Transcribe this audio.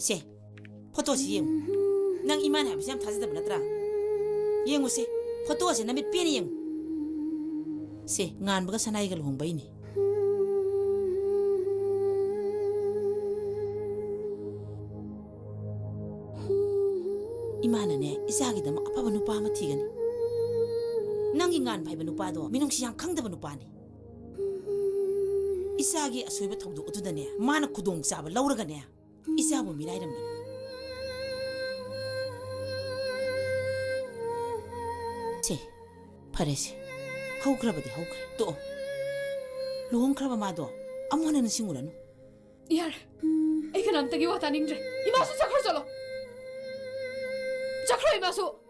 세 포토시 영 낭 이만 하면서 참 다스다 보나더라 영우세 포토가 세 남이 삐니 영세 nganbaga sanaiga luhongbayni 이만하네 이사기다 뭐 아빠가 누빠 아마 티가니 낭이 ngan 파이바 누빠도 민웅시 양 강다바 누빠니 이사기 아소이바 통도 어두다네 마나 구동 잡아 라우라가네 이사부 미라이람바니 세 파레세 하우크라바디 하우크라 또 루홍크라바 마도 아무하나는 싱구라노 यार एक नाम तक वाता निंग्रे इमासु चखर चलो चखर इमासु